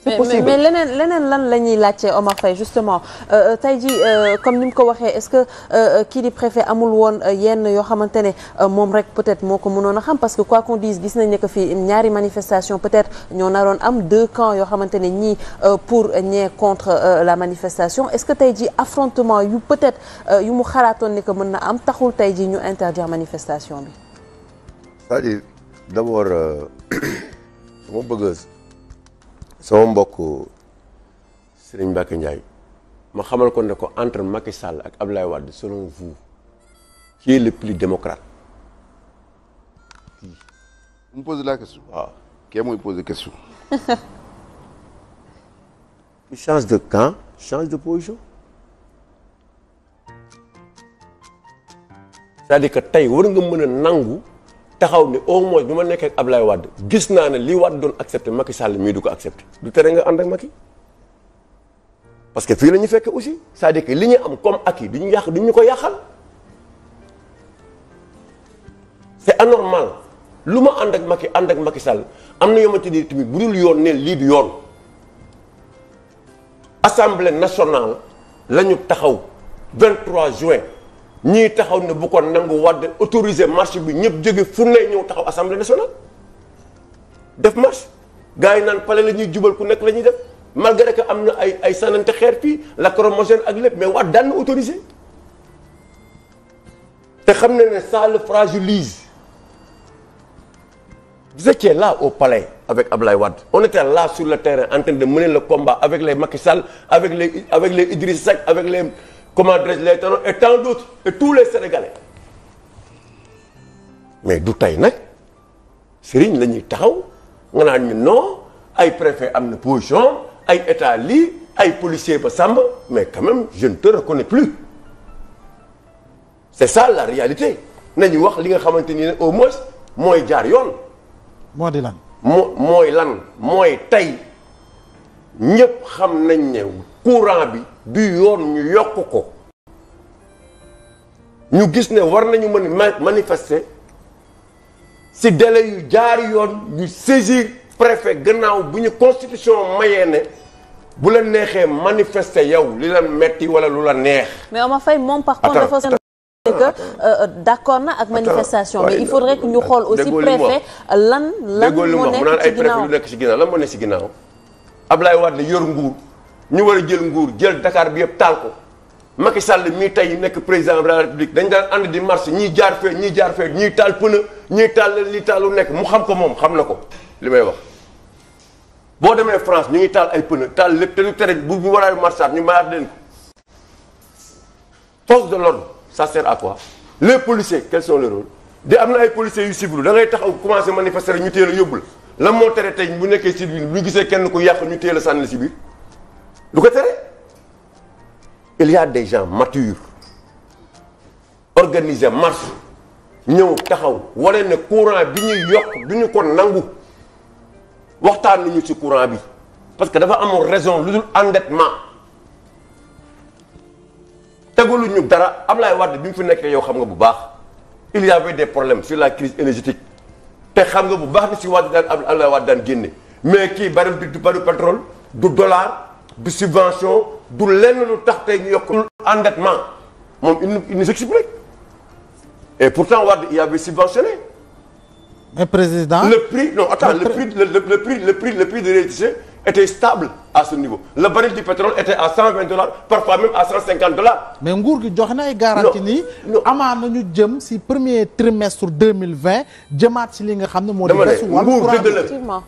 c'est possible mais leneen lan la ñuy laajte Omar Faye justement tey jii comme ni mu ko waxee est-ce que kii di préfet amul woon yenn yoo xamante ne moom rek peut-être moo ko mënoon a xam parce que quoi qu'on dise gis nañ ne que fii ñaari manifestation peut-être ñoo naroon am deux camps yoo xamante ne ñii pour ñee contre la manifestation est-ce que tey jii affrontement yu peut-être yu mu xalaatoon ne que mën na am taxul tey jii ñu interdire manifestation bi. c'est-à-dire d'abord dama bëgg sama mbokk Serigne Mbacké Ndiaye ma xamal ko ne ko entre Macky Sall ak Abdoulaye Wade selon vous qui est le plus démocrate. Vous me posez la question. waaw Qui mooy poser question. il change de camp change de position. c'est-à-dire que tey war nga mën a nangu taxaw ne au moins bi ma nekkee ak Abdoulaye Wade gis naa ne li Wade doon accepté Macky Sall mii du ko accepté du tere nga ànd ak Macky parce que fii la ñu fekk aussi c'est-à-dire que li ñu am comme acquis du ñu ko yàqal c'est anormal lu ma ànd ak Macky Sall am na yomante ni tamit bu dul yoon ne lii du yoon Assemblée nationale la ñu taxaw 23 juin ñii taxaw ne bu ko nangu Wade autoriser marche bi ñëpp jóge fu ne ñëw taxaw Assemblée nationale def marche gars yi naan palais la ñuy jubal ku nekk la ñuy def malgré que am na ay sànnante xeer fii lacrymogène ak lépp mais Wade daan na autorisé te xam ne ça le fragilise. Vous étiez là au palais avec Abdoulaye Wade on était là sur le terrain en train de mener le combat avec les Macky Sall avec les Idriss Seck avec les comment dirais-je les Tanor et tant d'autres et tous les Sénégalais mais du tey nag Serigne la ñuy taxaw nga naan ñu non ay préfet am na position ay état lii ay policier ba sàmb mais quand même je ne te reconnais plus c'est ça la réalité nañu wax li nga xamante ni ne au moins mooy jaar yoon. moo di lan. mooy lan mooy tey ñëpp xam nañ ne courant bi du yoon ñu yokk ko ñu gis ne war nañu mën manifester si délai yu jaar yoon ñu saisir préfet gannaaw bu ñu constitution mayee ne bu la neexee manifester yow li la metti wala lu la neex. mais Omar Faye moom par contre dafa que d'accord na ak manifestation mais il faudrait que ñu xool aussi préfet lan moo nekk ci ginnaaw lu nekk ci ginnaaw lan moo nekk ci ginnaaw Ablaye Wade yor nguur ñu war a jël nguur jël Dakar bi yëpp taal ko Macky Sall mii tey nekk président de la République dañ daan ànd di marche ñii jaar fee ñii taal pneu ñii taal li taal lu nekk mu xam ko moom xam na ko li may wax boo demee France ñu ngi taal ay pneu taal lépp te lu tere bu war a marchaat ñu mayaat leen ko force de l'ordre ça sert à quoi les policiers quels sont les rôles di am na ay policiers yu civil da ngay taxaw commencer manifester ñu téye la yóbbu la lan moo tere tey bu nekkee civil bu ñu gisee kenn ku yàq ñu téye la sànni si biir lu ko tere il y a des gens matures organiser marche ñëw taxaw wane ne courant bi ñuy yokk du ñu ko nangu waxtaan nañu ci courant bi parce que dafa amoon raison lu dul endettement tegaluñu dara Ablaye Wade bi mu fi nekkee yow xam nga bu baax il y avait des problèmes sur la crise énergétique te xam nga bu baax ni si Wade daan Ablaye Wade daan génne mais kii baril du pétrole du dollar du subvention du lenn lu tax tey ñu yokk endettement moom il nous explique et pourtant Wade il avait subventionné. mais président le prix non attends le prix de l'électricité était stable à ce niveau le baril du pétrole était à $120 parfois même à $150. mais nguur gi joxe na ay garantie nii amaa nañu jëm si premier trimestre 2020 jëmaat si li nga xam ne moo di besu wàllu courant bi effectivement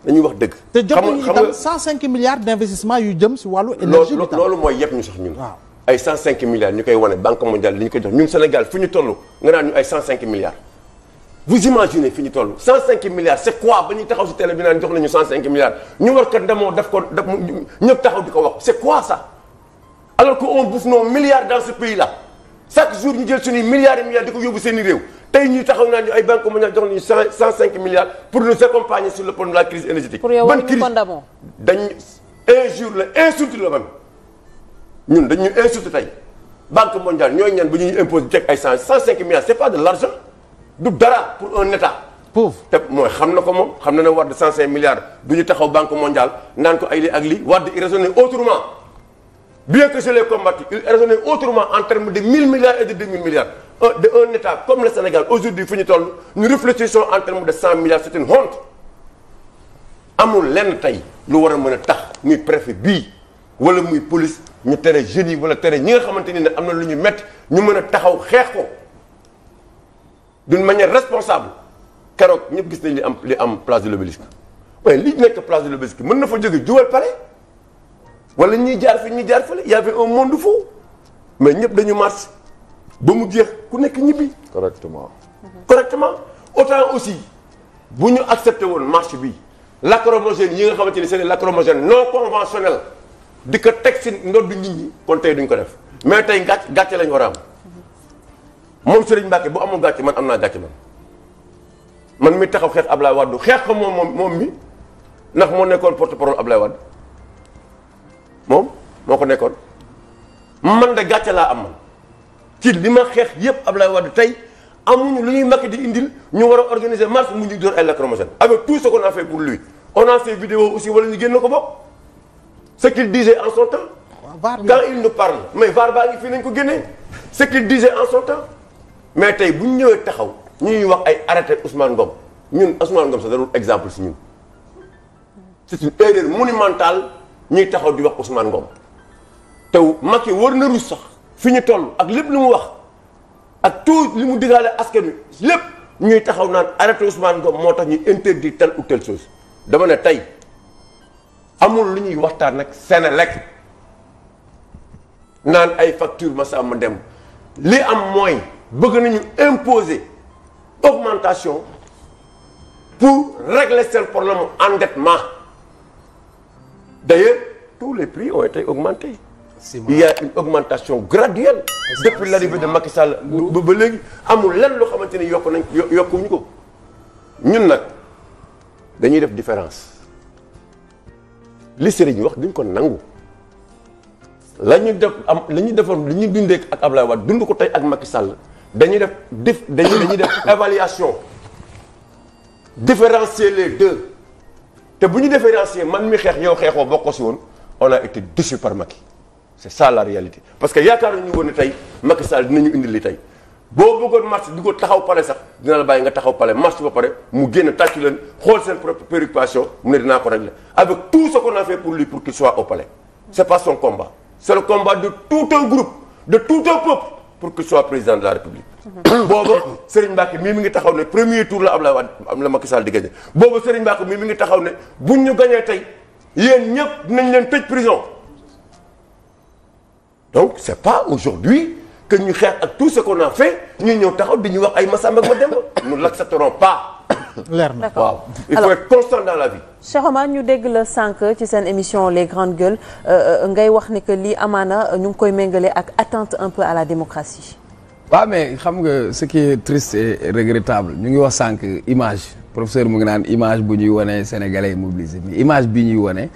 dañuy wax dëgg te joxuñu itam 105 milliards d'investissement yu jëm si wàllu énergie bi tam loolu mooy yëpp ñu sax ñun waaw ay 105 milliards ñu koy wane banque mondiale li ñu koy jox ñun Sénégal fu ñu toll nga naan ñu ay 105 milliards vous imaginez fi ñu toll 105 milliards c'est quoi ba ñuy taxaw si télé bi naan jox nañu 105 milliards ñu war ko demoo def ko def ñëpp taxaw di ko wax c'est quoi ça alors que on bouffe nos milliards dans ce pays là chaque jour ñu jël suñuy milliards et milliards di ko yóbbu seen i réew tey ñuy taxaw naan ñu ay banque mondiale jox nañu 105 milliards pour nous accompagner sur le plan de la crise énergétique. pour yow ñu ko ndamoo dañ injure la insulte la man ñun dañu insulte tey banque mondiale ñooy ñaan ba ñuy imposer teg ay 105 milliards c'est pas de l'argent du dara pour un état pauvre te mooy xam na ko moom xam na ne Wade 105 milliards du ñu taxaw banque mondiale naan ko ay lii ak lii Wade il raisonnait autrement bien que je l'ai combattu il raisonnait autrement en termes de 1000 milliards et de 2000 milliards de un état comme le Sénégal aujourd'hui fu ñu toll ñu réfléchissons en termes de 100 milliards c'est une honte amul lenn tey lu war a mën a tax muy préfet bii wala muy police ñu tere jeunes yi wala tere ñi nga xamante ni ne am na lu ñu métti ñu mën a taxaw xeex ko d'une manière responsable keroog ñëpp gis nañ li am place de l'Obélisque waaye li nekk place de l'Obélisque mën na fa jóge juwal palais wala ñuy jaar fi ñuy jaar fële y avait un monde fou mais ñëpp dañu marche ba mu jeex ku nekk ñibbi. correctement. autant aussi bu ñu accepté woon marche bi lacrymogène yi nga xamante ni c'est des lacrymogènes non conventionnels di ko teg si ndoddu nit ñi kon tey duñ ko def mais tey gàcce lañ war a am moom Serigne Mbacké bu amul gàcce man am naa gàcce man mi taxaw xeex Ablaye Wade xeex ko moom mi ndax moo nekkoon porte-parole Ablaye Wade moom moo ko nekkoon man de gàcce laa am man ci li ma xeex yépp Ablaye Wade tey amuñu lu ñuy Macky di indil ñu war a organiser marche mu ñu door ay lacrymogène avec tout ce qu'on a fait pour lui on a fait vidéo aussi wala ñu génn ko bokk ce qu'il disait en son temps quand il nous parle mais VAR baa ngi fii nañ ko génnee ce qu'il disait en son temps mais tey bu ñu ñëwee taxaw ñuy wax ay arrêté Ousmane Ngom ñun Ousmane Ngom sax darul exemple si ñun c'est une erreur monumentale ñuy taxaw di wax Ousmane Ngom te Macky war na rus sax fi ñu toll ak lépp lu mu wax ak tout li mu digaale askan wi lépp ñuy taxaw naan arrêté Ousmane Ngom moo tax ñuy interdire telle ou telle chose dama ne tey amul lu ñuy waxtaan nag Senelec naan ay facture ma sa ma dem li am mooy bëgg nañu imposer augmentation pour régler seen problème endettement d'ailleurs tous les prix ont été augmentés. Il y a une augmentation graduelle depuis l'arrivée de Macky Sall ba léegi amul lenn loo xamante ni yokkuñu ko ñun nag dañuy def différence li Serigne wax duñ ko nangu la ñu defoon li ñu dundee ak Ablaye Wade dund ko tey ak Macky Sall dañuy def évaluation différencier les deux te bu ñu différencier man mi xeex yow xeexoo bokk si woon on a été déçu par Macky c'est ça la réalité parce que yaakaar nañu woon ne tey Macky Sall dinañu indil li tey boo bëggoon marche di ko taxaw pale sax dina la bàyyi nga taxaw pale marche ba pare mu génn tàccu leen xool seen préoccupation mu ne dinaa ko régler avec tout ce qu'on a fait pour lui pour qu'il soit au palais c'est pas son combat c'est le combat de tout un groupe de tout un peuple pour qu'il soit président de la République booba Serigne Mbacké mii mi ngi taxaw ne premier tour la Abdoulaye Wade am la Macky Sall di gagné booba Serigne Mbacké mii mi ngi taxaw ne buñ ñu gagné tey yéen ñëpp dinañ leen tëj prison donc c'est pas aujourd'hui que ñu xeex ak tout ce qu'on a fait ñu ñëw taxaw di ñu wax ay Massamba ak Mademba nous l'accepterons pas. leer na waaw il faut être constant dans la vie. Cheikh Omar ñu dégg la sànq ci seen émission les grandes gueules ngay wax ni que lii amaana ñu ngi koy méngale ak atteinte un peu à la démocratie. waaw mais xam nga ce qui est triste et regrettable ñu ngi wax sànq image professeur mu ngi naan image bu ñuy wane sénégalais yi mobilisé mais image bi ñuy wane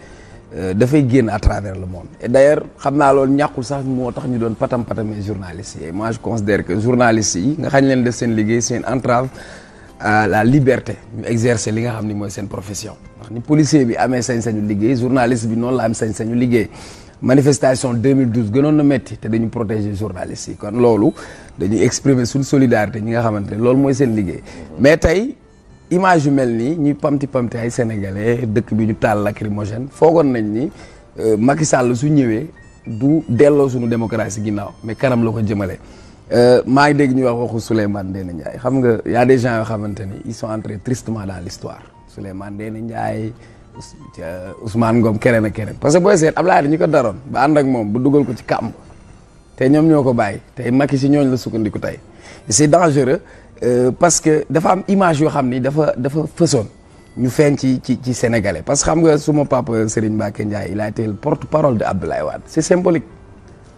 dafay génn à travers le monde et d'ailleurs xam naa loolu ñàkkul sax moo tax ñu doon patamee journalistes yi moi je considère que journalistes yi nga xam leen def seen liggéey seen entrave à la liberté ñu exercer li nga xam ni mooy seen profession ndax ni policier bi amee sañ-sañu liggéey journaliste bi noonu la am sañ-sañu liggéey manifestation 2012 gënoon na métti te dañu protéger journalistes yi kon loolu dañuy exprimer suñu solidarité ñi nga xamante ne loolu mooy seen liggéey mais tey image yu mel nii ñuy pamti ay sénégalais dëkk bi ñu taal lacrymogène foogoon nañ ni Macky Sall su ñëwee du delloo suñu démocratie ginnaaw mais kanam la ko jëmale maa ngi dégg ñuy wax waxu Souleymane Ndéné Ndiaye xam nga y a des gens yoo xamante ni ils sont entrés tristement dans l'histoire Souleymane Ndéné Ndiaye Ousmane Ngom keneen ak keneen parce que booy seet Abdoulaye ñu ko daroon ba ànd ak moom bu dugal ko ci kàmb te ñoom ñoo ko bàyyi tey Macky si ñooñu la sukkandiku tey c'est dangereux parce que dafa am image yoo xam ni dafa fësoon ñu feeñ ci sénégalais parce que xam nga suma papa Serigne Mbacké Ndiaye il a été le porte-parole de Abdoulaye Wade c'est symbolique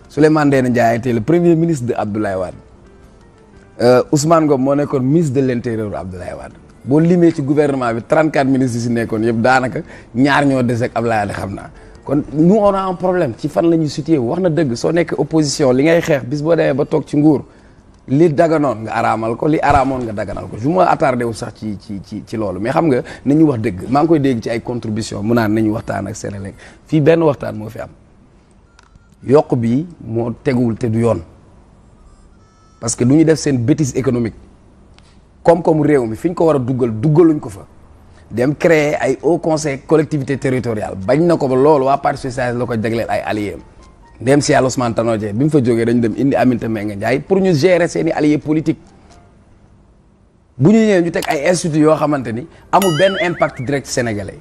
Souleymane Ndéné Ndiaye a été le premier ministre de Abdoulaye Wade Ousmane Ngom moo nekkoon ministre de l'intérieur Abdoulaye Wade boo limee ci gouvernement bi 34 ministres yi si nekkoon yëpp daanaka ñaar ñoo des ak Abdoulaye Wade xam naa kon nous on a un problème ci fan la ñuy situé wax na dëgg soo nekk opposition li ngay xeex bis boo demee ba toog ci nguur li daganoon nga araamal ko li araamoon nga daganal ko je me attardé wu sax ci loolu mais xam nga nañu wax dëgg maa ngi koy dégg ci ay contribution mu naan nañu waxtaan ak Senelec fii benn waxtaan moo fi am yokk bi moo teguwul te du yoon parce que du ñu def seen bêtise économique koom-koomu réew mi fi ñu ko war a duggaluñ ko fa dem créer ay haut conseil collectivité territoriale bañ na ko ba loolu waa parti socialiste la ko jagleel ay alliés ndem si yàlla Ousmane Tanor Dieng bi mu fa jógee dañu dem indi Aminata Mbengue Ndiaye pour ñu gérer seeni alliés politiques bu ñu ñëwee ñu teg ay instituts yoo xamante ni amul benn impact direct sénégalais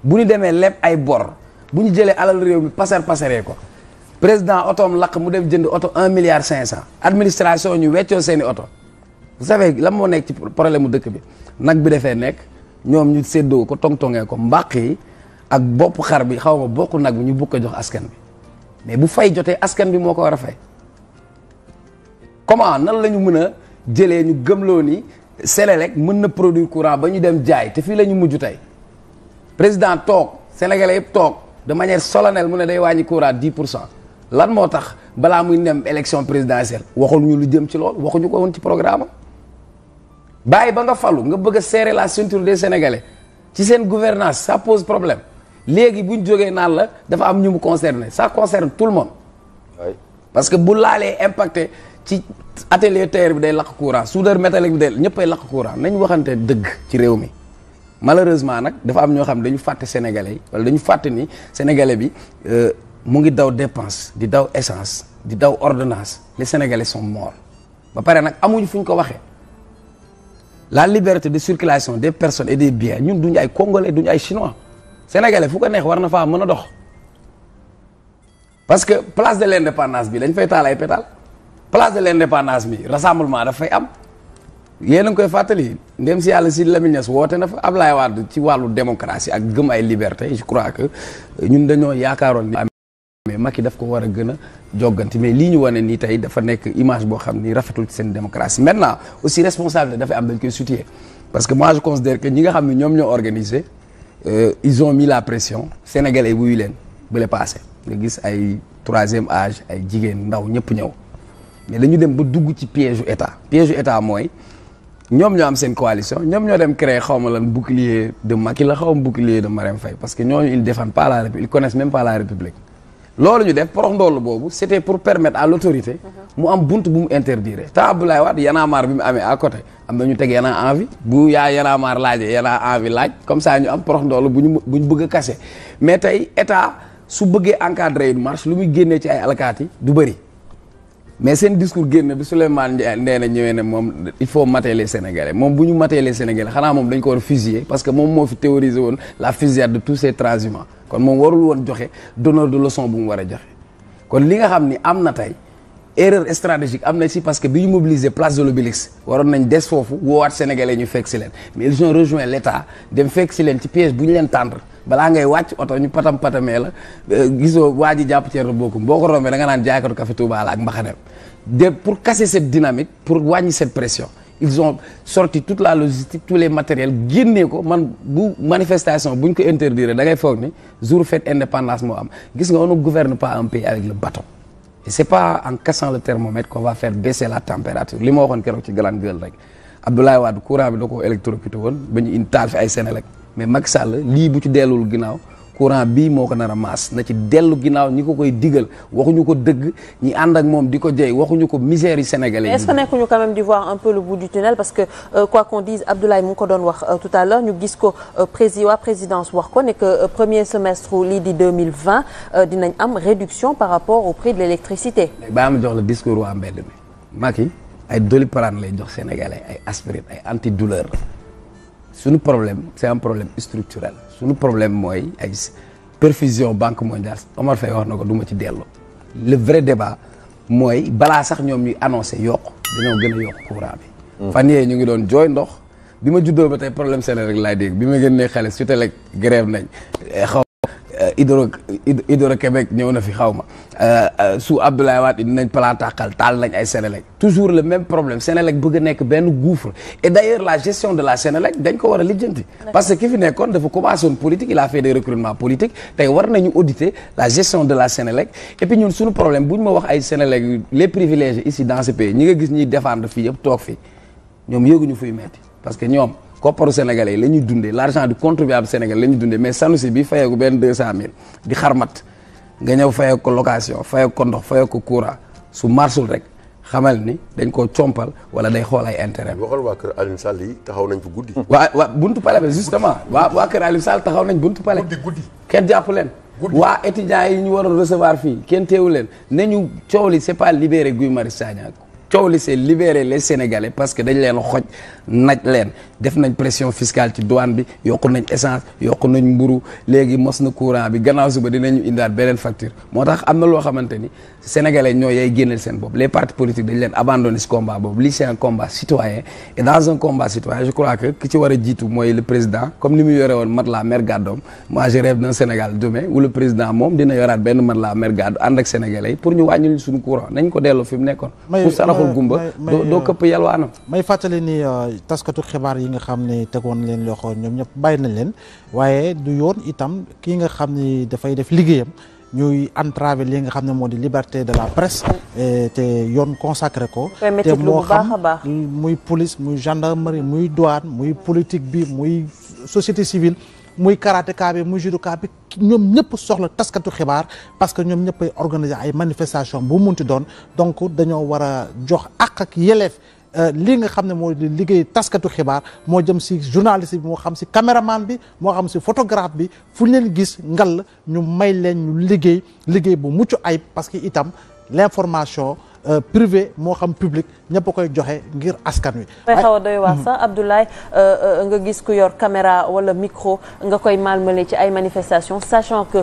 bu ñu demee lépp ay bor bu ñu jëlee alal réew mi pasaree ko président otoom lakk mu dem jënd oto 1,5 milliard administration ñu weccoo seeni oto vous savez lan moo nekk ci problème mu dëkk bi nag bi defee nekk ñoom ñu séddoo ko tongtongee ko mbàq yi ak bopp xar bi xaw ma bokk nag bi ñu bugg ko jox askan bi mais bu fay jotee askan bi moo ko war a fay comment nan la ñu mën a jëlee ñu gëmloo ni Senelec mën na produire courant ba ñu dem jaay te fii la ñu mujj tey président toog sénégalais yëpp toog de manière solennelle mu ne day wàññi courant 10%. lan moo tax balaa muy dem élection présidentielle waxul ñu lu jëm ci lool waxuñu ko woon ci programme bàyyi ba nga falu nga bëgg a serrer la ceinture des sénégalais ci seen gouvernance ça pose problème léegi bu ñu jógee naan la dafa am ñu mu concerné ça concerne tout le monde. Oui. Parce que bu laalee impacté ci atelier terre bi day lakk courant soudeur métallique bi day ñëppay lakk courant nañ waxante dëgg ci réew mi. malheureusement nag dafa am ñoo xam dañu fàtte sénégalais yi wala dañu fàtte ni sénégalais bi mu ngi daw dépense di daw essence di daw ordonnance les sénégalais sont morts ba pare nag amuñu fu ñu ko waxee. la liberté de circulation des personnes et des biens ñun duñu ay congolais duñu ay chinois. sénégalais fu ko neex war na faa mën a dox parce que place de l'indépendance bi dañ fay taal ay pétale place de l'indépendance bi rassemblement daf fay am yéen a ngi koy fàttali ndem si yàlla si Lamine Niass woote na fa Ablaye Wade ci wàllu démocratie ak gëm ay liberté je crois que ñun dañoo yaakaaroon ni mais Macky daf ko war a gën a jogganti mais lii ñu wane nii tey dafa nekk image boo xam ni rafetul ci seen démocratie maintenant aussi responsabilité dafay am dañ koy soutenir parce que moi je considère que ñi nga xam ne ñoom ñoo organisé ils ont mis la pression sénégalais wuyu leen ba le passé nga gis ay troisième âge ay jigéen ndaw ñëpp ñëw mais dañu dem ba dugg ci piège u état mooy ñoom ñoo am seen coalition ñoom ñoo dem créer xaw ma lan bouclier de Macky la xaw ma bouclier de Marème Faye parce que ñooñu ils défendent pas la République ils connaissent même pas la République loolu ñu def porox ndoolu boobu c'était pour permettre à l'autorité mu am bunt bu mu interdire te Abdoulaye Wade yanamar bi mu amee à côté am na ñu teg yana envie bu yaa yanamar laajee yana envie laaj comme ça ñu am porox ndoolu buñu bëgg a kase mais tey état su bëggee encadrer une marche lu muy génnee ci ay alkaati du bëri mais seen discours génn bi Souleymane Ndéné ñëwee ne moom il faut mater les Sénégalais moom bu ñu mater les Sénégalais xanaa moom dañ ko war a fusiller parce que moom moo fi théoriser woon la fusillade de tous ces transhumants kon moom warul woon joxe donneur de leçon bu mu war a joxe kon li nga xam ni am na tey erreur stratégique am na si parce que bi ñu mobiliser place de l'Obélisque waroon nañ des foofu woowaat Sénégalais ñu fekk si leen mais ils ont rejoint l'État dem fekk si leen ci piège bu ñu leen tendre balaa ngay wàcc oto ñu patamee la gisoo waa ji jàpp Thierno Bocoum boo ko rombee da nga naan jaaykatu café Touba la ak mbaxanem de pour casser cette dynamique pour wàññi cette pression ils ont sorti toute la logistique tous les matériels génnee ko man bu manifestation buñ ko interdire da ngay foog ni jour fête indépendance moo am gis nga on ne gouverne pas un pays avec le bâton et c'est pas en cassant le thermomètre qu'on va faire baisser la température li ma waxoon keroog ci Grande Gueule rek Abdoulaye Wade courant bi da ko électrocuté woon ba ñu indi taal fi ay Sénélec mais Macky Sall lii bu ci dellul ginnaaw courant bii moo ko nar a maas na ci dellu ginnaaw ñi ko koy digal waxuñu ko dëgg ñi ànd ak moom di ko jey waxuñu ko misère yi sénégalais yi. est-ce que nekkuñu quand même di voir un peu le bout du tunnel parce que quoi qu'on dise Abdoulaye mu ngi ko doon wax tout à l'heure ñu gis ko waa présidence wax ko ne que premier semestre lii di 2020 dinañ am réduction par rapport au prix de l'électricité. baa ma jox la discours waa mbedd mi Macky ay Doliprane lay jox sénégalais ay aspirine ay antidouleur suñu problème c'est un problème structurel suñu problème mooy ay perfusion banque mondiale Omar Faye wax na ko du ma ci dellu le vrai débat mooy balaa sax ñoom ñuy annoncé yokk dañoo gën a yokk courant bi fan yee ñu ngi doon jooy ndox bi ma juddoo ba tey problème Senelec rek laay dégg bi ma gën ne xale Sutelec grève nañ xaw Hydro-Québec ñëw na fi xaw ma sous Abdoulaye Wade dinañ plan tàqal taal nañ ay Sénélec toujours le même problème Sénélec bëgg a nekk benn gouffre et d'ailleurs la gestion de la Sénélec dañ ko war a lijjanti parce que ki fi nekkoon dafa commencé woon politique il a fait des recrutements politiques tey war nañu auditer la gestion de la Sénélec et puis ñun suñu problème bu ñu ma wax ay Sénélec les privilégiés ici dans ce pays ñi nga gis ñuy défendre fii yëpp toog fii ñoom yëguñu fuy metti parce que ñoom kopparu sénégalais yi la ñuy dundee l'argent du contribuable sénégalais la ñuy dundee mais Sanoussi bi fayeeku benn 200000 di xarmat nga ñëw fayeeku ko location fayeeku ko ndox fayeeku ko courant su marsul rek xamal ni dañ koo compal wala day xool ay intérêt. waxal waa kër Aliou Sall yi taxaw nañ fa guddi. waa buntu palais bi justement waa kër Aliou Sall taxaw nañ buntu palais. guddi kenn jàpp leen. waa étudiants yi ñu waroon recevoir fii kenn teewu leen ne ñu coow li c'est pas libéré Guy Marius Sagna coow li c'est libérer les Sénégalais parce que dañ leen xoj naj leen def nañ pression fiscale ci douane bi yokku nañ essence yokku nañ mburu léegi mos na courant bi gannaaw suba dinañu indaat beneen facture moo tax am na loo xamante ni Sénégalais ñoo yay génneel seen bopp les partis politiques dañ leen abandonné ce combat boobu lii c'est un combat citoyen et dans un combat citoyen je crois que ki ci war a jiitu mooy le président comme ni mu yore woon mat la mer gàddoom moi je rêve d'un Sénégal demain où le président moom dina yoraat benn mat la mer gàddu ànd ak Sénégalais yi pour ñu wàññil suñu courant nañ ko delloo fi mu nekkoon gumba doo këpp yalwaanam may fàttali ni taskatu xibaar yi nga xam ne tegoon leen loxo ñoom ñëpp bàyyi nañ leen waaye du yoon itam kii nga xam ni dafay def liggéeyam ñuy entraver li nga xam ne moo di liberté de la presse te yoon consacré ko te moo xam muy police muy gendarmerie muy douane muy politique bi muy société civile muy karatéka bi muy judoka bi ñoom ñëpp soxla taskatu xibaar parce que ñoom ñëpp ay organiser ay manifestation bu munti doon donc dañoo war a jox àq ak yelleef li nga xam ne moo di liggéey taskatu xibaar moo jëm si journaliste bi moo xam si caméraman bi moo xam si photographe bi fu ñu leen gis ngal ñu may leen ñu liggéey bu mucc ayib parce que itam l'information privé moo xam public ñëpp a koy joxe ngir askan wi. dafay xaw a doy wax sax Abdoulaye nga gis ku yor caméra wala micro nga koy malmené ci ay manifestations sachant que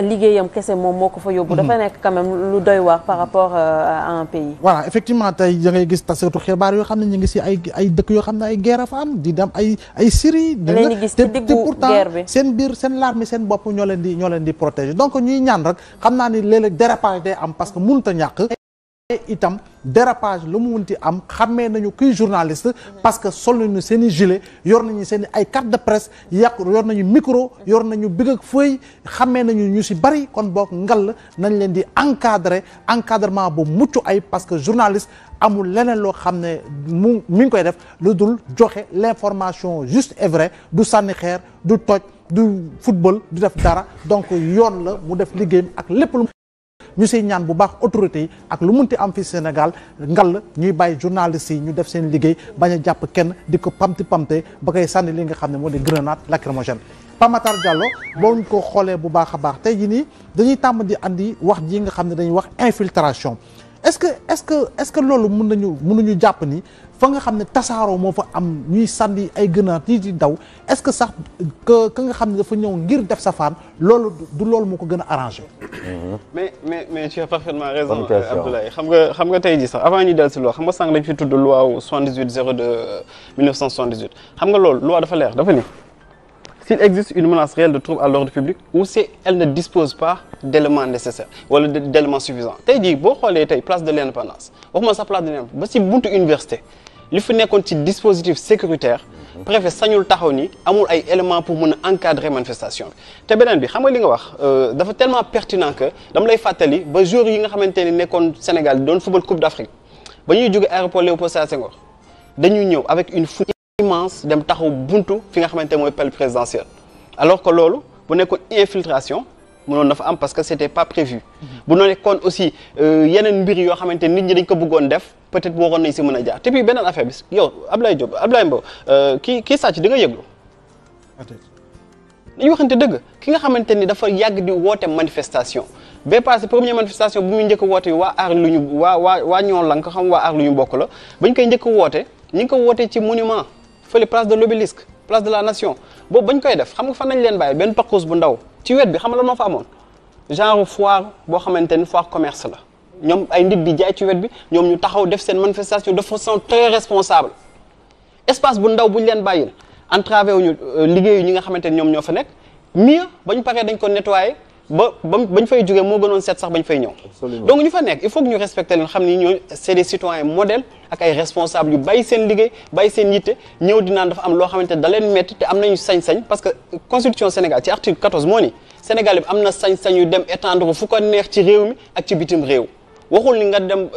liggéeyam kese moom moo ko fa yóbbu. dafa nekk quand même lu doy waar par rapport à un pays. voilà effectivement tey da ngay gis taskatu xibaar yoo xam ne ñu ngi si ay dëkk yoo xam ne ay guerre fa am di dem ay Syrie. leen gis ci diggu guerre bi seen biir seen l'armée seen bopp ñoo leen di protéger donc ñuy ñaan rek xam naa ni léeg-léeg dérapage day am parce que mënut a ñàkk. itam dérapage lu mu munti am xammee nañu kuy journaliste parce que sol nañu seen i gilet yor nañu seen i ay carte de presse yor nañu micro yor nañu big ak feuille xammee nañu ñu si bari kon boog ngal nañ leen di encadrement bu mucc ay parce que journaliste amul leneen loo xam ne mi ngi koy def lu dul joxe l'information juste et vrai du sànni xeer du toj du football du def dara donc yoon la mu def liggéeyam ak lépp lu ñu siy ñaan bu baax autorités yi ak lu munti am fi Sénégal ngal ñuy bàyyi journalistes yi ñu def seen liggéey bañ a jàpp kenn di ko pamte ba koy sànni li nga xam ne moo di grenade lacrymogène. Pape Matar Diallo boo ñu ko xoolee bu baax a baax tey jii nii dañuy tàmm di andi wax ji nga xam ne dañuy wax infiltration est-ce que loolu mënuñu jàpp ni fa nga xam ne tasaaroo moo fa am ñuy sànni ay grenade yi di daw est-ce que sax que nga xam ne dafa ñëw ngir def safaan loolu du loolu moo ko gën a arrangé. mais tu as parfaitement raison Abdoulaye xam nga tey jii sax avant ñu dellu si loi xam nga sànq dañ fi tudd loi wu 78/02 1978 xam nga loolu loi dafa leer dafa ni s'il existe une menace réelle de trouble à l'ordre public ou si elle ne dispose pas d'éléments nécessaires wala d'éléments suffisants tey jii boo xoolee tey place de l'Indépendance waxuma sax place de l'Indépendance ba si buntu université li fi nekkoon ci dispositif sécuritaire préfet sañul taxaw ni amul ay éléments pour mën a encadrer manifestation bi te beneen bi xam nga li nga wax dafa tellement pertinent que dama lay fàttali ba joueurs yi nga xamante ni nekkoon Sénégal doon football Coupe d'Afrique ba ñuy jóge aéroport Léopold Sédar Senghor dañuy ñëw avec une foule immense dem taxaw buntu fi nga xamante mooy palais présidentiel alors que loolu bu nekkoon infiltration mënoon na fa am parce que c'était pas prévu bu nekkoon aussi yeneen mbir yoo xamante nit ñi dañ ko bëggoon def peut-être waroon nañ si mën a jaar te puis beneen affaire bi yow Abdoulaye Mbow kii sàcc di nga yëglu dañu waxante dëgg ki nga xamante ni dafa yàgg di woote manifestation ba passé première manifestation bu muy njëkk a woote waa aar lu ñu waa ñoo lan ko xam waa aar lu ñu bokk la bañ koy njëkk a woote ñi ngi ko woote ci monument fële place de l'Obélisque place de la nation boobu bañ koy def xam nga fan nañ leen bàyyi benn parcours bu ndaw ci wet bi xam nga lan moo fa amoon genre foire boo xamante ni foire commerce la ñoom ay nit di jaay ci wet bi ñoom ñu taxaw def seen manifestation de façon très responsable espace bu ndaw buñ leen bàyyil entravé wuñu liggéeyu ñi nga xamante ni ñoom ñoo fa nekk mieux ba ñu paree dañ ko nettoyer bañ fay jógee moo gënoon set sax bañ fay ñëw. donc ñu fa nekk il faut que ñu respecter leen xam ni ñooñu c'est des citoyens modèles ak ay responsables yu bàyyi seen liggéey bàyyi seen yitte ñëw di naan dafa am loo xamante ne da leen métti te am nañu sañ-sañ parce que constitution Sénégal ci article 14 moo ni Sénégal bi am na sañ-sañ yu dem étendre ko fu ko neex ci réew mi ak ci bitim réew. waxul ni nga dem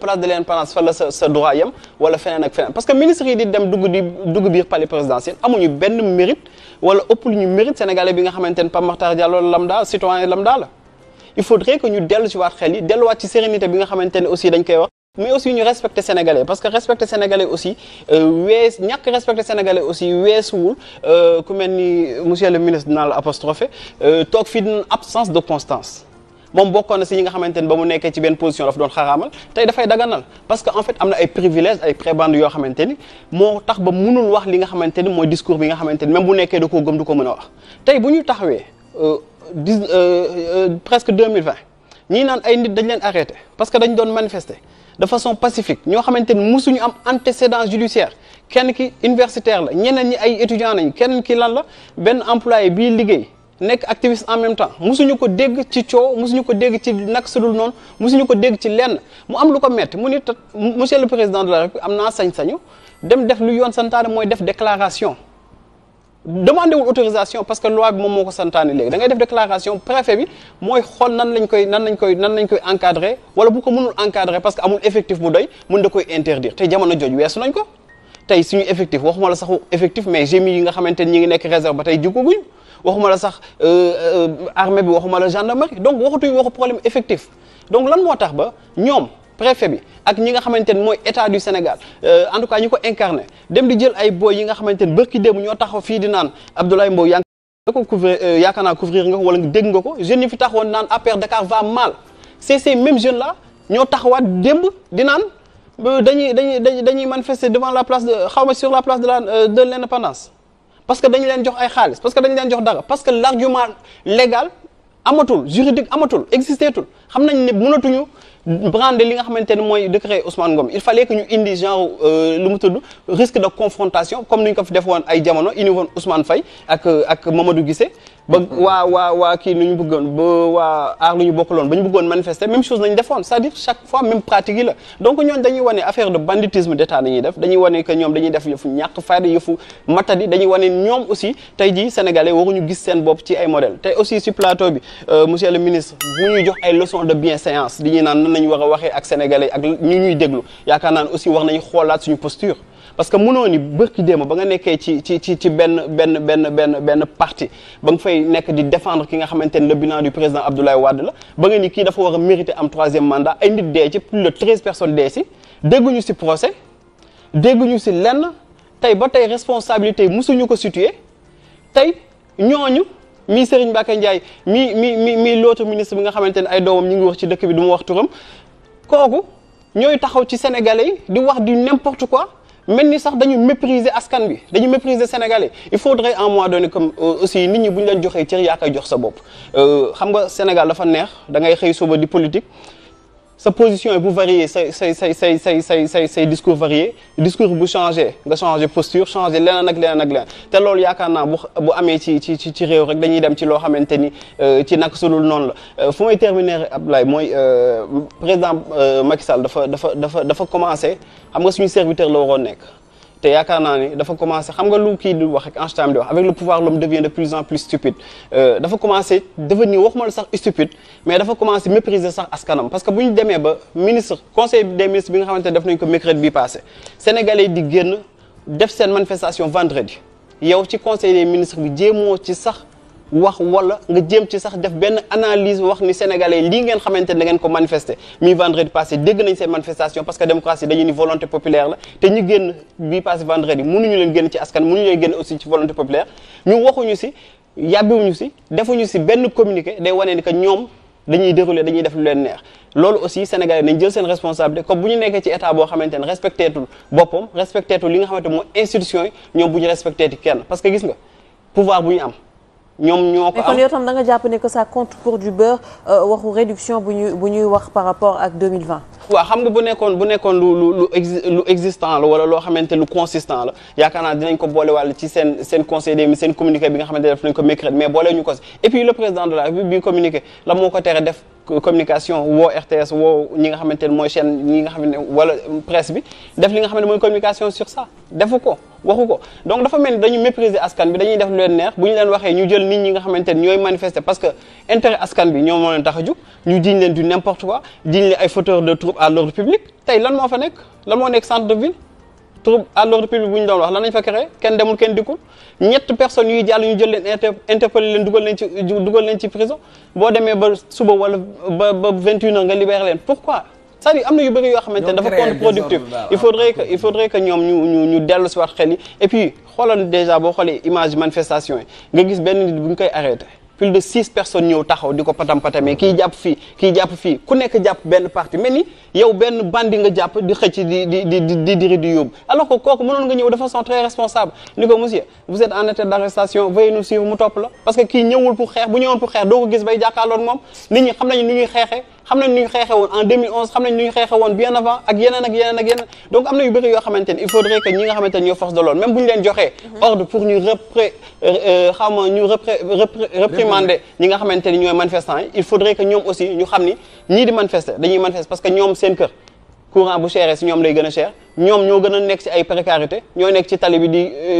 place de l'Indépendance fa la sa droit yam wala feneen ak feneen parce que ministre yi di dem dugg biir palais présidentiel amuñu benn mérite wala ëpp lu ñu mérite sénégalais bi nga xamante ne Pape Makhtar Diallo lambda citoyen lambda la il faudrait que ñu dellu ci waat xel yi delluwaat ci sérénité bi nga xamante ne aussi dañ koy wax mais aussi ñu respecter sénégalais parce que respecter sénégalais aussi ñàkk respecter sénégalais aussi weesuwul ku mel ni monsieur le ministre dinaa la apostrophé toog fii dina absence de constance moom bokkoon na si ñi nga xamante ni ba mu nekkee ci benn position dafa doon xaraamal tey dafay daganal parce que en fait am na ay privilèges ay prébendes yoo xamante ni moo tax ba mënul wax li nga xamante ni mooy discours bi nga xamante ni même bu nekkee da koo gëm du ko mën a wax tey bu ñu taxawee presque 2020 ñii naan ay nit dañ leen arrêté parce que dañ doon manifester de façon pacifique ñoo xamante ni musuñu am antécédent judiciaire kenn ki universitaire la ñeneen ñi ay étudiants nañ kenn ki lan la benn employé bii liggéey nekk activiste en même temps musuñu ko dégg ci coow musuñu ko dégg ci nag sudul noonu musuñu ko dégg ci lenn mu am lu ko metti mu ni monsieur le président de la République am naa sañ-sañu dem def lu yoon santaane mooy def déclaration demandé wul autorisation parce que loi bi moom moo ko santaane léegi da ngay def déclaration préfet bi mooy xool nan lañ koy encadrer wala bu ko mënul encadrer parce que amul effectif bu doy mën da koy interdire tey jamono jooju weesu nañ ko tey suñu effectif waxuma la sax effectif mais GMI yi nga xamante ni ñi ngi nekk réserve ba tey juguguñ waxuma la sax armée bi waxuma la gendarmerie donc waxatuñu waxu problème effectif donc lan moo tax ba ñoom préfet bi ak ñi nga xamante ni mooy état du Sénégal en tout cas ñi ko incarné dem di jël ay boy yi nga xamante ni bërki démb ñoo taxaw fii di naan Abdoulaye Mbow yaa ngi ko couvrir yaakaar naa couvrir nga ko wala dégg nga ko jeunes yi fi taxawoon naan APR Dakar va mal c'est ces mêmes jeunes là ñoo taxawaat démb di naan dañuy manifester devant la place de xawma sur la place de l'indépendance parce que dañu leen jox ay xaalis parce que dañu leen jox dara parce que l'argument légal amatul juridique amatul existeetul xam nañ ne mënatuñu brander li nga xamante ne mooy décret Ousmane Ngom il fallait que ñu indi genre lu mu tudd risque de confrontation comme ni ñu ko fi defoon ay jamono indi woon Ousmane Faye ak Mamadou Guissé ba waa kii nu ñu bëggoon ba waa aar lu ñu bokkaloon ba ñu bëggoon manifester même chose nañu defoon c'est-à-dire chaque fois même pratique yi la donc ñooñu dañuy wane affaire de banditisme d'état dañuy def dañuy wane que ñoom dañuy def yëfu ñàkk fayda yëfu matadi dañuy wane ñoom aussi tey jii sénégalais waruñu gis seen bopp ci ay modèles tey aussi sur plateau bi monsieur le ministre bu ñuy jox ay leçons de bienséance di ñuy naan nan nañu war a waxee ak sénégalais ak ñu ñuy déglu yaakaar naan aussi war nañu xoolaat suñu posture parce que mënoo ni bërki déema ba nga nekkee ci benn parti ba nga fay nekk di défendre ki nga xamante ne le bilan du président Abdoulaye Wade la ba nga ni kii dafa war a mériter am 3e mandat ay nit dee ci plus de 13 personnes dee si dégguñu si procès dégguñu si lenn tey ba tey responsabilité yi musuñu ko situer tey ñooñu mi Serigne Mbacké Ndiaye mi l'autre ministre bi nga xamante ne ay doomam ñu ngi wax ci dëkk bi du ma wax turam kooku ñooy taxaw ci sénégalais yi di wax du n'importe quoi mel ni sax dañu mépriser askan bi dañu mépriser sénégalais il faudrait à un moment donné comme aussi nit ñi bu ñu leen joxee cër yaa koy jox sa bopp xam nga Sénégal dafa neex da ngay xëy suba di politique sa position yi bu varier say discours varié discours bu changé nga changé posture changé leneen ak leneen te loolu yaakaar naa bu amee ci réew rek dañuy dem ci loo xamante ni ci naka sudul noonu la fu may terminer Abdoulaye mooy président Macky Sall dafa commencé xam nga suñu serviteur la waroon nekk te yaakaar naa ni dafa commencé xam nga lu kii di wax ak Einstein di wax avec le pouvoir l'homme devient de plus en plus stupide dafa commencé devenir waxuma la sax stupide mais dafa commencé mépriser sax askanam parce que bu ñu demee ba ministre conseil des ministres bi nga xamante ne def nañu ko mercredi bi passé sénégalais di génn def seen manifestation vendredi yow ci conseil des ministres bi jéemoo ci sax wax wala nga jéem ci sax def benn analyse wax ni sénégalais lii ngeen xamante ne da ngeen ko manifester mi vendredi passé dégg nañ seen manifestation parce que démocratie dañu ni volonté populaire la te ñu génn bii passé vendredi mënuñu leen génn ci askan mënuñu leen génn aussi ci volonté populaire ñu waxuñu si yàbbiwuñu si defuñu si benn communiqué day wane ni que ñoom dañuy dérouler dañuy def lu leen neex loolu aussi sénégalais nañ jël seen responsabilité comme bu ñu nekkee ci état boo xamante ne respecté tul boppam respecté tul li nga xamante mooy institution yi ñoom bu ñu respecté ti kenn parce que gis nga pouvoir bu ñu am ñoom ñoo ko mais kon yow tam da nga jàpp ne que ça compte pour du beurre waxu réduction bu ñuy wax par rapport ak 2020. waaw xam nga bu nekkoon lu existant la wala loo xamante lu consistant la yaakaar naa dinañ ko boole wàll ci seen conseil des seen communiqué bi nga xamante def nañ ko mercredi mais boole ñu ko si et puis le président de la République bi communiqué la moo ko tere def communication woo RTS woo ñi nga xamante ne mooy chaîne ñi nga xam ne wala presse bi def li nga xam ne mooy communication sur ça defu ko waxu ko donc dafa mel ni dañu mépriser askan bi dañuy def lu leen neex bu ñu leen waxee ñu jël nit ñi nga xamante ne ñooy manifester parce que intérêt askan bi ñoom moo leen tax a jug ñu jiñ leen du n'importe quoi jiñ leen ay fauteurs de troubles à l'ordre public tey lan moo fa nekk lan moo nekk centre de ville trouble à l'ordre public bu ñu doon wax lan lañ fa créé kenn demul kenn dikkul ñett personnes yuy jàll ñu jël leen interpellé leen dugal leen ci prison boo demee ba suba wala ba 21h nga libéré leen pourquoi c'est-à-dire am na yu bëri yoo xamante ne dafa contre-productif il faudrait que ñoom ñu dellu si waat xel yi et puis xoolal déjà boo xoolee image manifestation yi nga gis benn nit bu ñu koy arrêté plus de 6 personnes ñëw taxaw di ko patam-patamee kii jàpp fii ku nekk jàpp benn parti mais ni yow benn bandi nga jàpp di xëcc di diri di yóbbu alors que kooku mënoon nga ñëw de façon très responsable ni ko monsieur vous êtes en état d'arrestation veuillez nous suivre mu topp la parce que kii ñëwul pour xeex bu ñëwoon pour xeex doo ko gis bay jàkkaarloog moom nit ñi xam nañu nu ñuy xeexee xam nañ nu ñu xeexe woon en 2011 xam nañ nu ñu xeexe woon bien avant ak yeneen donc am na yu bëri yoo xamante ne il faudrait que ñi nga xamante ne ñoo force de l'ordre même bu ñu leen joxee ordre pour ñu réprimander ñi nga xamante ni ñooy manifestants yi il faudrait que ñoom aussi ñu xam ni ñii di manifester dañuy manifester parce que ñoom seen kër courant bu cher si ñoom lay gën a cher ñoom ñoo gën a nekk ci ay précarité ñoo nekk ci tali bi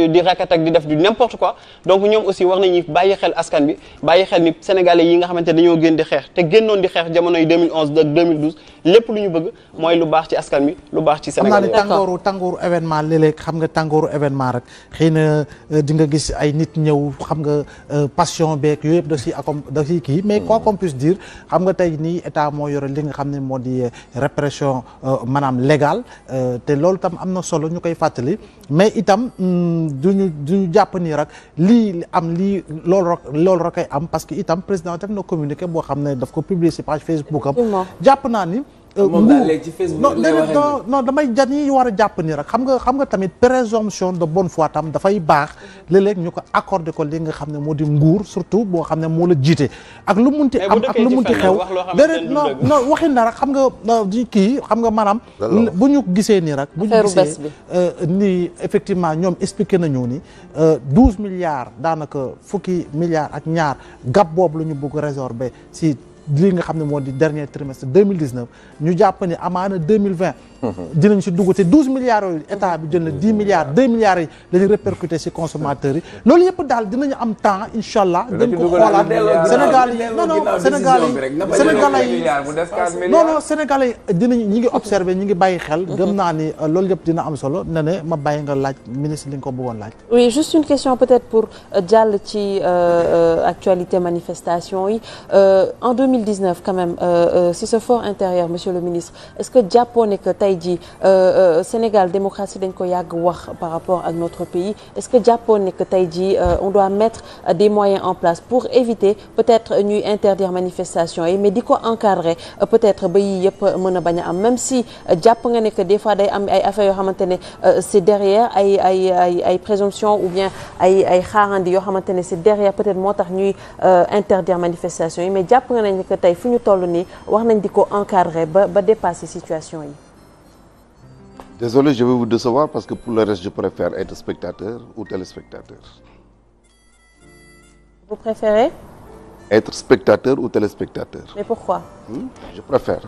di racket ak di def du n'importe quoi donc ñoom aussi war nañu bàyyi xel askan bi bàyyi xel ni sénégalais yi nga xamante dañoo génn di xeex te génnoon di xeex jamono yi 2011 ak 2012 lépp lu ñu bëgg mooy lu baax ci askan bi lu baax ci sénégalais xam naa ni tàngooru événement léeg-léeg xam nga tàngooru événement rek xëy na di nga gis ay nit ñëw xam nga passion beeg yooyu yëpp da ciy kii mais quoi qu'on puisse dire xam nga tey nii état moo yore li nga xam ne moo di répression maanaam légale te loolu tam am na solo ñu koy fàttali mais itam duñu jàpp nii rek lii loolu rek ay am parce que itam président def na communiqué boo xam ne daf ko publier ci page Facebook am jàpp naa ni moom daal léegi ci Facebook non damay jan yi war a jàpp ni rek xam nga tamit présomption de bonne foi tam dafay baax léeg-léeg ñu ko accordé ko li nga xam ne moo di nguur surtout boo xam ne moo la jiite ak lu munti am ak lu munti xew déedéet non waxin na rek xam nga di kii xam nga maanaam bu ñu gisee nii rek bu ñu gisee nii effectivement ñoom expliqué nañu ni 12 milliards daanaka fukki milliards ak ñaar gap boobu la ñu bëgg résorber si lii nga xam ne moo di dernier trimestre 2019 ñu jàpp ne amaana 2020 dinañ si dugg te 12 milliards yooyu état bi jël na 10 milliards 2 milliards yi dañuy répercuter si consommateurs yi loolu yëpp daal dinañu am temps incha allah dañ ko xoolaat Sénégalais yi dinañ ñi ngi observé ñi ngi bàyyi xel gëm naa ni loolu yëpp dina am solo ne ma bàyyi nga laaj ministre li nga ko bëggoon laaj. oui juste une question peut-être pour jàll ci actualité manifestation yi en 2019 quand même si ce fort intérieur monsieur le ministre est-ce que jàppoo ne que tey jii Sénégal démocratie dañ ko yàgg wax par rapport ak notre pays est-ce que jàppoon ne que tey jii on doit mettre des moyens en place pour éviter peut-être ñuy interdire manifestation yi mais di ko encadrer peut-être ba yii yëpp mën a bañ a am même si jàpp nga ne que des fois day am ay affaires yoo xamante ne c'est derrière ay présomption ou bien ay xaarandi yoo xamante ne c'est derrière peut-être moo tax ñuy interdire manifestation yi mais jàpp nga ne que tey fu ñu toll nii wax nañ di ko encadrer ba dépasser situation yi. Désolé, je vais vous décevoir parce que pour le reste, je préfère être spectateur ou téléspectateur. Vous préférez? Être spectateur ou téléspectateur. Mais pourquoi? Je préfère.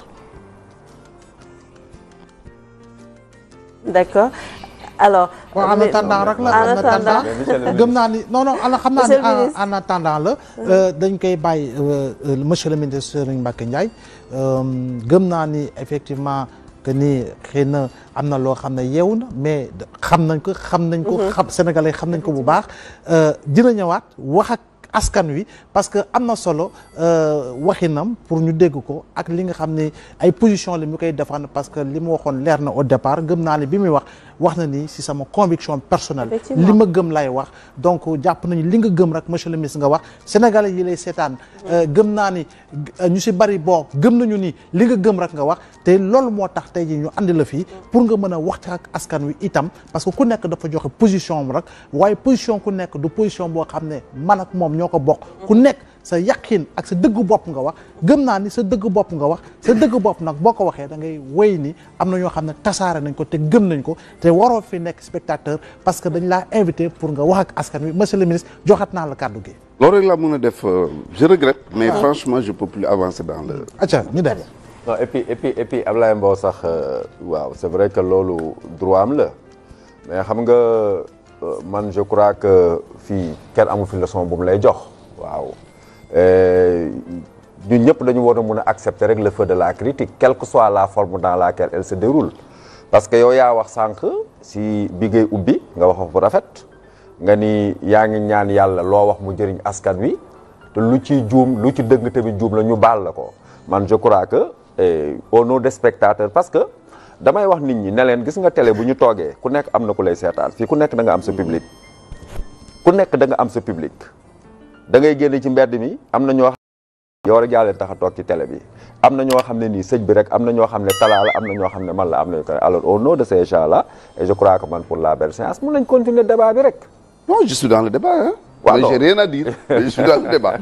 D'accord. Alors. en attendant rek la en attendant gëm naa ni non xam naa ni en attendant la dañ koy bàyyi monsieur le ministre Serigne Mbacké Ndiaye gëm naa ni effectivement que ni xëy na am na loo xam ne yeewu na mais xam nañ ko sénégalais xam nañ ko bu baax dina ñëwaat wax ak askan wi parce que am na solo waxinam pour ñu dégg ko ak li nga xam ne ay position la ñu koy défendre parce que li mu waxoon leer na au départ gëm naa ne bi muy wax wax na ni si sama conviction personnelle li ma gëm lay wax donc jàpp nañu li nga gëm rek monsieur le ministre nga wax sénégalais yi lay seetaan gëm naa ni ñu si bari boo gëm nañu ni li nga gëm rek nga wax te loolu moo tax tey jii ñu andi la fii pour nga mën a waxtaan ak askan wi itam parce que ku nekk dafa joxe position am rek waaye position ku nekk du position boo xam ne man ak moom ñoo ko bokk ku nekk sa yaqin ak sa dëggu bopp nga wax gëm naa ni sa dëggu bopp nga wax sa dëggu bopp nag boo ko waxee da ngay wéy ni am na ñoo xam ne tasaare nañ ko te gëm nañ ko te waroo fi nekk spectateur parce que dañ laa invité pour nga wax ak askan wi monsieur le ministre joxat naa la kàddu gi. loolu rek laa mën a def je regrette. mais franchement je peux plus avancer dans le. acca ñu dem. non et puis Ablaye Mbow sax waaw c'est vrai que loolu droit am la mais xam nga man je crois que fii kenn amul fi leçon bu mu lay jox waaw. ñun ñëpp dañu war a mun a accepter rek le feu de la critique quelle que soit la forme dans laquelle elle se déroule parce que yow yaa wax sànq si bi ngay ubbi nga wax bu rafet nga ni yaa ngi ñaan yàlla loo wax mu jëriñ askan wi te lu ci juum lu ci dëgg tamit juum la ñu baal la ko man je crois que au nom des spectateurs parce que damay wax nit ñi ne leen gis nga télé bu ñu toogee ku nekk am na ku lay seetaan fii ku nekk da nga am sa public ku nekk da nga am sa public da ngay génn ci mbedd mi am na ñoo xam ne yow rek yaa leen tax a toog ci télé bi am na ñoo xam ne nii sëñ bi rek am na ñoo xam ne talaa la am na ñoo xam ne man la am nañu ko alors au nom de ces gens-là et je crois que man pour la belle séance mën nañ continuer débat bi rek. non je suis dans le débat hein. waaw j'ai rien à dire je suis dans le débat.